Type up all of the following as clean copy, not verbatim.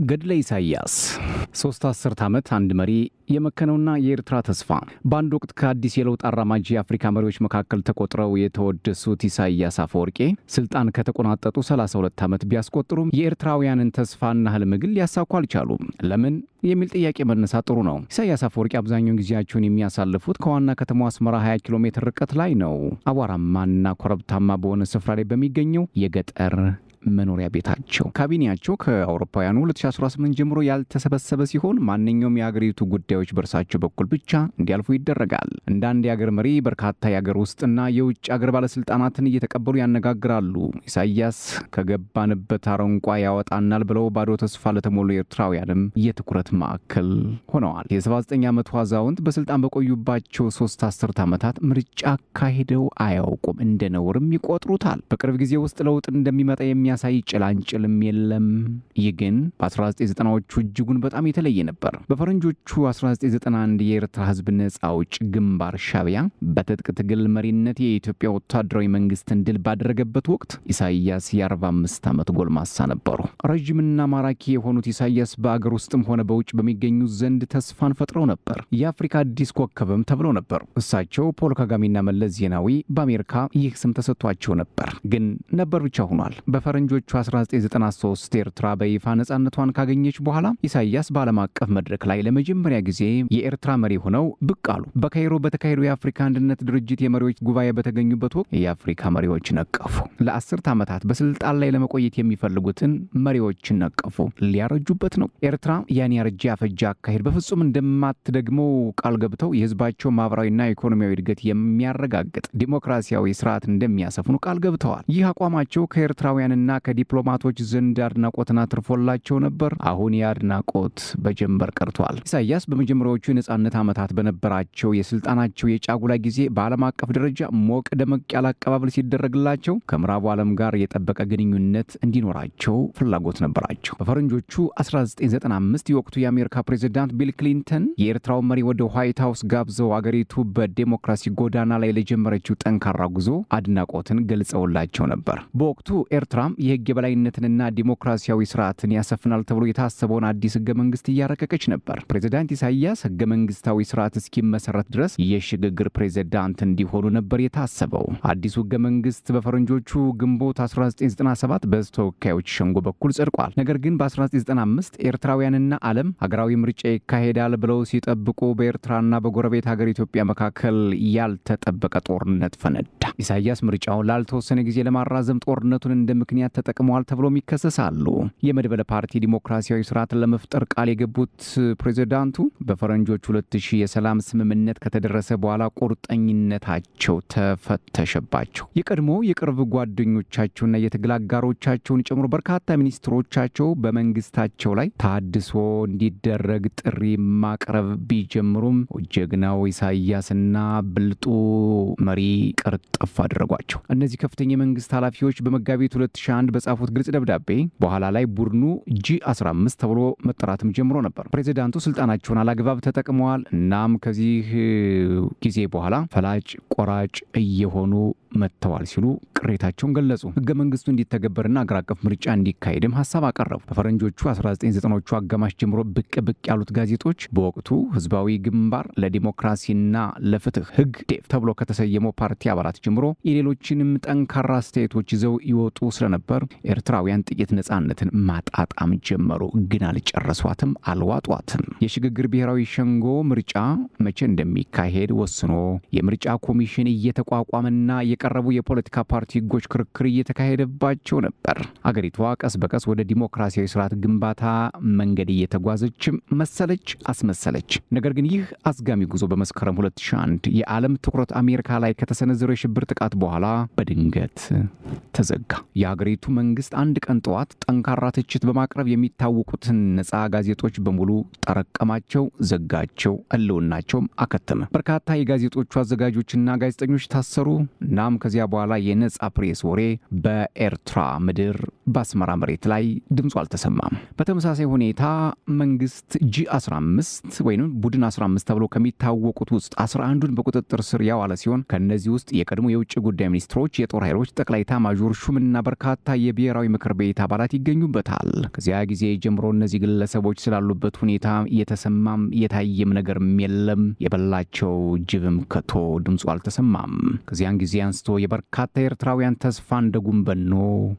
ገድለ ኢሳያስ 3 አስርት ዓመት አንድ መሪ የመከነውና የኤርትራ ተስፋ በአንድ ወቅት ከአዲስ የለውጥ አራማጅ የአፍሪካ መሪዎች መካከል ተቆጥረው የተወደሱት ኢሳያስ አፈወርቂ ስልጣን ከተቆናጠጡ 32 ዓመት ቢያስቆጥሩም የኤርትራውያንን ተስፋና ህልም ግን ሊያሳኩ አልቻሉም። ለምን የሚል ጥያቄ መነሳት ጥሩ ነው። ኢሳያስ አፈወርቂ አብዛኛውን ጊዜያቸውን የሚያሳልፉት ከዋና ከተማው አስመራ 20 ኪሎ ሜትር ርቀት ላይ ነው። አቧራማና ኮረብታማ በሆነ ስፍራ ላይ በሚገኘው የገጠር መኖሪያ ቤታቸው። ካቢኔያቸው ከአውሮፓውያኑ 2018 ጀምሮ ያልተሰበሰበ ሲሆን ማንኛውም የሀገሪቱ ጉዳዮች በእርሳቸው በኩል ብቻ እንዲያልፉ ይደረጋል። እንደ አንድ የሀገር መሪ በርካታ የሀገር ውስጥና የውጭ ሀገር ባለስልጣናትን እየተቀበሉ ያነጋግራሉ። ኢሳያስ ከገባንበት አረንቋ ያወጣናል ብለው ባዶ ተስፋ ለተሞሉ ኤርትራውያንም የትኩረት ማዕከል ሆነዋል። የ79 ዓመቱ አዛውንት በስልጣን በቆዩባቸው 3 አስርት ዓመታት ምርጫ አካሂደው አያውቁም። እንደ ነውርም ይቆጥሩታል። በቅርብ ጊዜ ውስጥ ለውጥ እንደሚመጣ የሚያሳይ ጭላንጭልም የለም። ይህ ግን በ1990ዎቹ እጅጉን በጣም የተለየ ነበር። በፈረንጆቹ 1991 የኤርትራ ህዝብ ነጻ አውጪ ግንባር ሻዕቢያ በትጥቅ ትግል መሪነት የኢትዮጵያ ወታደራዊ መንግስትን ድል ባደረገበት ወቅት ኢሳያስ የ45 ዓመት ጎልማሳ ነበሩ። ረጅምና ማራኪ የሆኑት ኢሳያስ በአገር ውስጥም ሆነ በውጭ በሚገኙ ዘንድ ተስፋን ፈጥረው ነበር። የአፍሪካ አዲስ ኮከብም ተብለው ነበር። እሳቸው ፖል ካጋሜና መለስ ዜናዊ በአሜሪካ ይህ ስም ተሰጥቷቸው ነበር። ግን ነበር ብቻ ሆኗል። በፈረንጆቹ 1993 ኤርትራ በይፋ ነጻነቷን ካገኘች በኋላ ኢሳያስ በዓለም አቀፍ መድረክ ላይ ለመጀመሪያ ጊዜ የኤርትራ መሪ ሆነው ብቅ አሉ። በካይሮ በተካሄደው የአፍሪካ አንድነት ድርጅት የመሪዎች ጉባኤ በተገኙበት ወቅት የአፍሪካ መሪዎች ነቀፉ። ለ10 ዓመታት በስልጣን ላይ ለመቆየት የሚፈልጉትን መሪዎችን ነቀፉ። ሊያረጁበት ነው። ኤርትራ ያን ያረጀ ያፈጀ አካሄድ በፍጹም እንደማትደግመው ቃል ገብተው የህዝባቸው ማህበራዊና ኢኮኖሚያዊ እድገት የሚያረጋግጥ ዲሞክራሲያዊ ስርዓት እንደሚያሰፍኑ ቃል ገብተዋል። ይህ አቋማቸው ከኤርትራውያንና ከዲፕሎማቶች ዘንድ አድናቆትን አትርፎላቸው ነበር። አሁን የአድናቆት በጀንበር ቀርቷል። ኢሳያስ በመጀመሪያዎቹ የነጻነት ዓመታት በነበራቸው የስልጣናቸው የጫጉላ ጊዜ በዓለም አቀፍ ደረጃ ሞቅ ደመቅ ያለ አቀባበል ሲደረግላቸው ከምዕራቡ ዓለም ጋር የጠበቀ ግንኙነት እንዲኖራቸው ፍላጎት ነበራቸው። በፈረንጆቹ 1995 የወቅቱ የአሜሪካ ፕሬዝዳንት ቢል ክሊንተን የኤርትራውን መሪ ወደ ዋይት ሃውስ ጋብዘው አገሪቱ በዴሞክራሲ ጎዳና ላይ ለጀመረችው ጠንካራ ጉዞ አድናቆትን ገልጸውላቸው ነበር። በወቅቱ ኤርትራም የህግ የበላይነትንና ዲሞክራሲያዊ ስርዓትን ያሰፍናል ተብሎ የታሰበውን አዲስ ህገ መንግስት እያረቀቀች ነበር። ፕሬዝዳንት ኢሳያስ ህገ መንግስታዊ ስርዓት እስኪመሰረት ድረስ የሽግግር ፕሬዝዳንት እንዲሆኑ ነበር የታሰበው። አዲሱ ህገ መንግስት በፈረንጆቹ ግንቦት 1997 በህዝብ ተወካዮች ሸንጎ በኩል ጸድቋል። ነገር ግን በ1995 ኤርትራውያንና ዓለም ሀገራዊ ምርጫ ይካሄዳል ብለው ሲጠብቁ በኤርትራና በጎረቤት ሀገር ኢትዮጵያ መካከል ያልተጠበቀ ጦርነት ፈነዳ። ኢሳያስ ምርጫውን ላልተወሰነ ጊዜ ለማራዘም ጦርነቱን እንደ ምክንያት ተጠቅመዋል ተብሎም ይከሰሳሉ። የመድበለ ፓርቲ ዲሞክራሲያዊ ስርዓትን ለመፍጠር ቃል የገቡት ፕሬዝዳንቱ በፈረንጆች 2000 የሰላም ስምምነት ከተደረሰ በኋላ ቁርጠኝነታቸው ተፈተሸባቸው። የቀድሞ የቅርብ ጓደኞቻቸውና የትግል አጋሮቻቸውን ጨምሮ በርካታ ሚኒስትሮቻቸው በመንግስታቸው ላይ ተሃድሶ እንዲደረግ ጥሪ ማቅረብ ቢጀምሩም ጀግናው ኢሳያስና ብልጡ መሪ ቅርጥፍ አደረጓቸው። እነዚህ ከፍተኛ የመንግስት ኃላፊዎች በመጋቢት 2001 በጻፉት ግልጽ ደብዳቤ በኋላ ላይ ቡድኑ G15 ተብሎ መጠራትም ጀምሮ ነበር። ፕሬዝዳንቱ ስልጣናቸውን አላግባብ ተጠቅመዋል። እናም ከዚህ ጊዜ በኋላ ፈላጭ ቆራጭ እየሆኑ መጥተዋል ሲሉ ቅሬታቸውን ገለጹ። ህገ መንግስቱ እንዲተገበርና አገር አቀፍ ምርጫ እንዲካሄድም ሐሳብ አቀረቡ። በፈረንጆቹ 1990ዎቹ አጋማሽ ጀምሮ ብቅ ያሉት ጋዜጦች በወቅቱ ህዝባዊ ግንባር ለዲሞክራሲና ለፍትህ ህግ ዴፍ ተብሎ ከተሰየመው ፓርቲ አባላት ጀምሮ የሌሎችንም ጠንካራ አስተያየቶች ይዘው ይወጡ ስለነበር ኤርትራውያን ጥቂት ነጻነትን ማጣጣም ጀመሩ። ግን አልጨረሷትም፣ አልዋጧትም። የሽግግር ብሔራዊ ሸንጎ ምርጫ መቼ እንደሚካሄድ ወስኖ የምርጫ ኮሚሽን እየተቋቋመና የቀረቡ የፖለቲካ ፓርቲ ህጎች ክርክር እየተካሄደባቸው ነበር። አገሪቷ ቀስ በቀስ ወደ ዲሞክራሲያዊ ስርዓት ግንባታ መንገድ እየተጓዘችም መሰለች አስመሰለች። ነገር ግን ይህ አዝጋሚ ጉዞ በመስከረም 2001 የዓለም ትኩረት አሜሪካ ላይ ከተሰነዘረው የሽብር ጥቃት በኋላ በድንገት ተዘጋ። የሀገሪቱ መንግስት አንድ ቀን ጠዋት ጠንካራ ትችት በማቅረብ የሚታወቁትን ነጻ ጋዜጦች በሙሉ ጠረቀማቸው፣ ዘጋቸው፣ ህልውናቸውም አከተመ። በርካታ የጋዜጦቹ አዘጋጆችና ጋዜጠኞች ታሰሩ። እናም ከዚያ በኋላ የነጻ ፕሬስ ወሬ በኤርትራ ምድር በአስመራ መሬት ላይ ድምፁ አልተሰማም። በተመሳሳይ ሁኔታ መንግስት G15 ወይም ቡድን 15 ተብሎ ከሚታወቁት ውስጥ 11ዱን በቁጥጥር ስር ያዋለ ሲሆን ከነዚህ ውስጥ የቀድሞ የውጭ ጉዳይ ሚኒስትሮች፣ የጦር ኃይሎች ጠቅላይ ኤታማዦር ሹምና በርካታ የብሔራዊ ምክር ቤት አባላት ይገኙበታል። ከዚያ ጊዜ ጀምሮ እነዚህ ግለሰቦች ስላሉበት ሁኔታ የተሰማም የታየም ነገርም የለም። የበላቸው ጅብም ከቶ ድምፁ አልተሰማም። ከዚያን ጊዜ አንስቶ የበርካታ ኤርትራውያን ተስፋ እንደ ጉም በኖ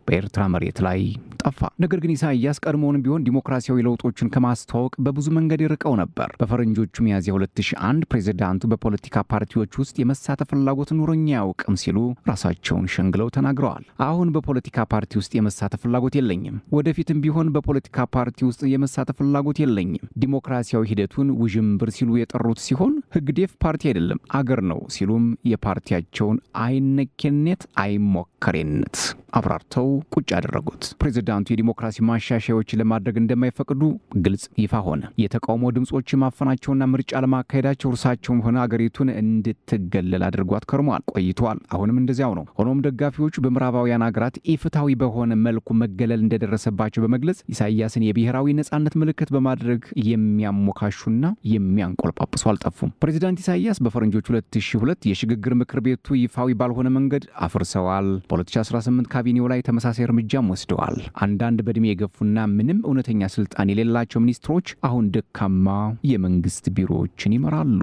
በኤርትራ መሬት ላይ ጠፋ። ነገር ግን ኢሳያስ ቀድሞውንም ቢሆን ዲሞክራሲያዊ ለውጦችን ከማስተዋወቅ በብዙ መንገድ ይርቀው ነበር። በፈረንጆቹ ሚያዝያ 2001 ፕሬዝዳንቱ በፖለቲካ ፓርቲዎች ውስጥ የመሳተፍ ፍላጎት ኑሮኛ ያውቅም ሲሉ ራሳቸውን ሸንግለው ተናግረዋል። አሁን በፖለቲካ ፓርቲ ውስጥ የመሳተፍ ፍላጎት የለኝም፣ ወደፊትም ቢሆን በፖለቲካ ፓርቲ ውስጥ የመሳተፍ ፍላጎት የለኝም፣ ዲሞክራሲያዊ ሂደቱን ውዥንብር ሲሉ የጠሩት ሲሆን ህግዴፍ ፓርቲ አይደለም አገር ነው ሲሉም የፓርቲያቸውን አይነኬነት አይሞከሬነት አብራርተው ቁጭ አደረጉት። ፕሬዝዳንቱ የዲሞክራሲ ማሻሻያዎችን ለማድረግ እንደማይፈቅዱ ግልጽ ይፋ ሆነ። የተቃውሞ ድምጾች ማፈናቸውና ምርጫ ለማካሄዳቸው እርሳቸውም ሆነ አገሪቱን እንድትገለል አድርጓት ከርሟል ቆይቷል። አሁንም እንደዚያው ነው። ሆኖም ደጋፊዎቹ በምዕራባውያን ሀገራት ኢፍትሐዊ በሆነ መልኩ መገለል እንደደረሰባቸው በመግለጽ ኢሳያስን የብሔራዊ ነጻነት ምልክት በማድረግ የሚያሞካሹና የሚያንቆልጳጵሱ አልጠፉም። ፕሬዝዳንት ኢሳያስ በፈረንጆች 2002 የሽግግር ምክር ቤቱ ይፋዊ ባልሆነ መንገድ አፍርሰዋል። በ2018 ካቢኔው ላይ ተመሳሳይ እርምጃም ወስደዋል። አንዳንድ በእድሜ የገፉና ምንም እውነተኛ ስልጣን የሌላቸው ሚኒስትሮች አሁን ደካማ የመንግስት ቢሮዎችን ይመራሉ።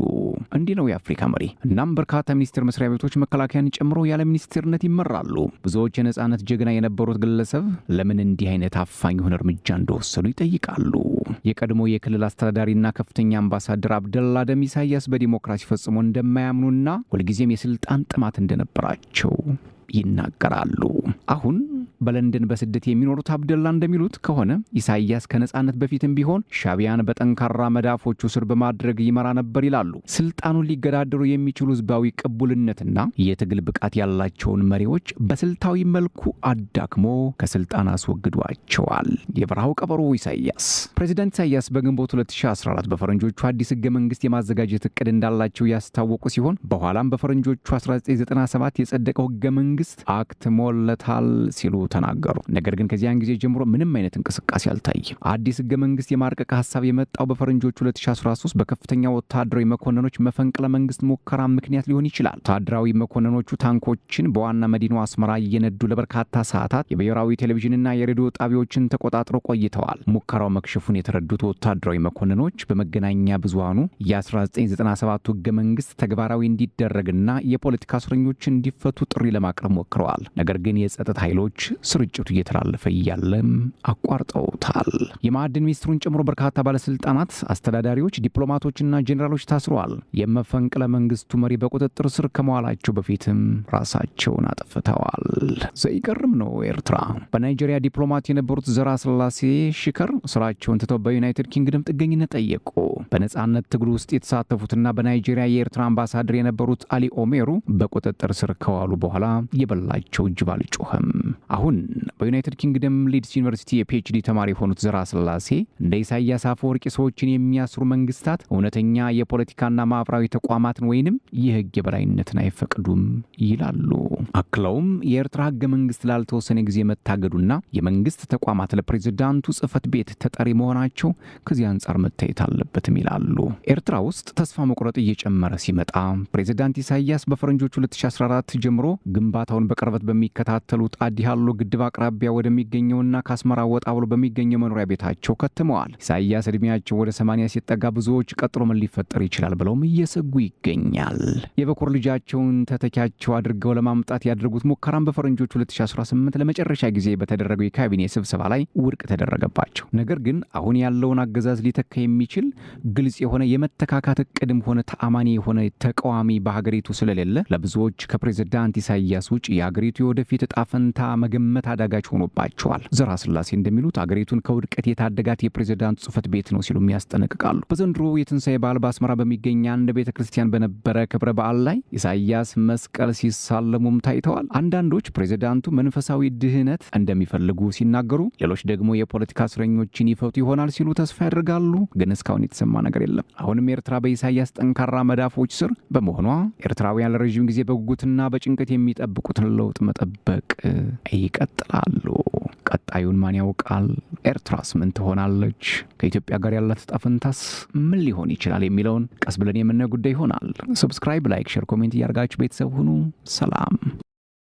እንዲህ ነው የአፍሪካ መሪ። እናም በርካታ ሚኒስቴር መስሪያ ቤቶች መከላከያን ጨምሮ ያለ ሚኒስቴርነት ይመራሉ። ብዙዎች የነጻነት ጀግና የነበሩት ግለሰብ ለምን እንዲህ አይነት አፋኝ የሆነ እርምጃ እንደወሰዱ ይጠይቃሉ። የቀድሞ የክልል አስተዳዳሪና ከፍተኛ አምባሳደር አብደላ ደም ኢሳያስ በዲሞክራሲ ፈጽሞ እንደማያምኑና ሁልጊዜም የስልጣን ጥማት እንደነበራቸው ይናገራሉ። አሁን በለንደን በስደት የሚኖሩት አብደላ እንደሚሉት ከሆነ ኢሳያስ ከነጻነት በፊትም ቢሆን ሻቢያን በጠንካራ መዳፎቹ ስር በማድረግ ይመራ ነበር ይላሉ። ስልጣኑን ሊገዳደሩ የሚችሉ ህዝባዊ ቅቡልነትና የትግል ብቃት ያላቸውን መሪዎች በስልታዊ መልኩ አዳክሞ ከስልጣን አስወግዷቸዋል። የበረሃው ቀበሮ ኢሳያስ። ፕሬዚዳንት ኢሳያስ በግንቦት 2014 በፈረንጆቹ አዲስ ህገ መንግስት የማዘጋጀት እቅድ እንዳላቸው ያስታወቁ ሲሆን በኋላም በፈረንጆቹ 1997 የጸደቀው ህገ መንግስት አክትሞለታል ሲሉ ተናገሩ። ነገር ግን ከዚያን ጊዜ ጀምሮ ምንም አይነት እንቅስቃሴ አልታየም። አዲስ ህገ መንግስት የማርቀቅ ሐሳብ የመጣው በፈረንጆቹ 2013 በከፍተኛ ወታደራዊ መኮንኖች መፈንቅለ መንግስት ሙከራ ምክንያት ሊሆን ይችላል። ወታደራዊ መኮንኖቹ ታንኮችን በዋና መዲናዋ አስመራ እየነዱ ለበርካታ ሰዓታት የብሔራዊ ቴሌቪዥንና የሬዲዮ ጣቢያዎችን ተቆጣጥረው ቆይተዋል። ሙከራው መክሸፉን የተረዱት ወታደራዊ መኮንኖች በመገናኛ ብዙሃኑ የ1997 ህገ መንግስት ተግባራዊ እንዲደረግና የፖለቲካ እስረኞች እንዲፈቱ ጥሪ ለማቅረብ ሞክረዋል። ነገር ግን የጸጥታ ኃይሎች ስርጭቱ እየተላለፈ እያለም አቋርጠውታል። የማዕድን ሚኒስትሩን ጨምሮ በርካታ ባለስልጣናት፣ አስተዳዳሪዎች፣ ዲፕሎማቶችና ጄኔራሎች ታስረዋል። የመፈንቅለ መንግስቱ መሪ በቁጥጥር ስር ከመዋላቸው በፊትም ራሳቸውን አጥፍተዋል። ዘይገርም ነው። ኤርትራ በናይጄሪያ ዲፕሎማት የነበሩት ዘራ ስላሴ ሽከር ስራቸውን ትተው በዩናይትድ ኪንግደም ጥገኝነት ጠየቁ። በነጻነት ትግሉ ውስጥ የተሳተፉትና በናይጄሪያ የኤርትራ አምባሳደር የነበሩት አሊ ኦሜሩ በቁጥጥር ስር ከዋሉ በኋላ የበላቸው ጅብ አልጮኸም። አሁን በዩናይትድ ኪንግደም ሊድስ ዩኒቨርሲቲ የፒኤችዲ ተማሪ የሆኑት ዘራ ስላሴ እንደ ኢሳያስ አፈወርቂ ሰዎችን የሚያስሩ መንግስታት እውነተኛ የፖለቲካና ማህበራዊ ተቋማትን ወይንም የህግ የበላይነትን አይፈቅዱም ይላሉ። አክለውም የኤርትራ ህገ መንግስት ላልተወሰነ ጊዜ መታገዱና የመንግስት ተቋማት ለፕሬዝዳንቱ ጽህፈት ቤት ተጠሪ መሆናቸው ከዚህ አንጻር መታየት አለበትም ይላሉ። ኤርትራ ውስጥ ተስፋ መቁረጥ እየጨመረ ሲመጣ ፕሬዝዳንት ኢሳያስ በፈረንጆቹ 2014 ጀምሮ ግንባታውን በቅርበት በሚከታተሉት አዲሃሎ ግድብ አቅራቢያ ወደሚገኘውና ከአስመራ ወጣ ብሎ በሚገኘው መኖሪያ ቤታቸው ከትመዋል። ኢሳያስ እድሜያቸው ወደ 80 ሲጠጋ ብዙዎች ቀጥሎ ምን ሊፈጠር ይችላል ብለውም እየሰጉ ይገኛል። የበኩር ልጃቸውን ተተኪያቸው አድርገው ለማምጣት ያደረጉት ሙከራም በፈረንጆቹ 2018 ለመጨረሻ ጊዜ በተደረገው የካቢኔ ስብሰባ ላይ ውድቅ ተደረገባቸው። ነገር ግን አሁን ያለውን አገዛዝ ሊተካ የሚችል ግልጽ የሆነ የመተካካት እቅድም ሆነ ተአማኒ የሆነ ተቃዋሚ በሀገሪቱ ስለሌለ ለብዙዎች ከፕሬዝዳንት ኢሳያስ ውጭ የሀገሪቱ የወደፊት ዕጣ ፈንታ መገመት አዳጋች ሆኖባቸዋል። ዘራስላሴ እንደሚሉት አገሪቱን ከውድቀት የታደጋት የፕሬዝዳንቱ ጽሕፈት ቤት ነው ሲሉም ያስጠነቅቃሉ። በዘንድሮ የትንሣኤ በዓል በአስመራ በሚገኝ አንድ ቤተክርስቲያን በነበረ ክብረ በዓል ላይ ኢሳያስ መስቀል ሲሳለሙም ታይተዋል። አንዳንዶች ፕሬዝዳንቱ መንፈሳዊ ድህነት እንደሚፈልጉ ሲናገሩ፣ ሌሎች ደግሞ የፖለቲካ እስረኞችን ይፈቱ ይሆናል ሲሉ ተስፋ ያደርጋሉ። ግን እስካሁን የተሰማ ነገር የለም። አሁንም ኤርትራ በኢሳያስ ጠንካራ መዳፎች ስር በመሆኗ ኤርትራውያን ለረዥም ጊዜ በጉጉትና በጭንቀት የሚጠብቁትን ለውጥ መጠበቅ ይቀጥላሉ። ቀጣዩን ማን ያውቃል? ኤርትራስ ምን ትሆናለች? ከኢትዮጵያ ጋር ያላት ዕጣ ፈንታስ ምን ሊሆን ይችላል የሚለውን ቀስ ብለን የምናየው ጉዳይ ይሆናል። ሰብስክራይብ፣ ላይክ፣ ሼር፣ ኮሜንት እያደርጋችሁ ቤተሰብ ሁኑ። ሰላም።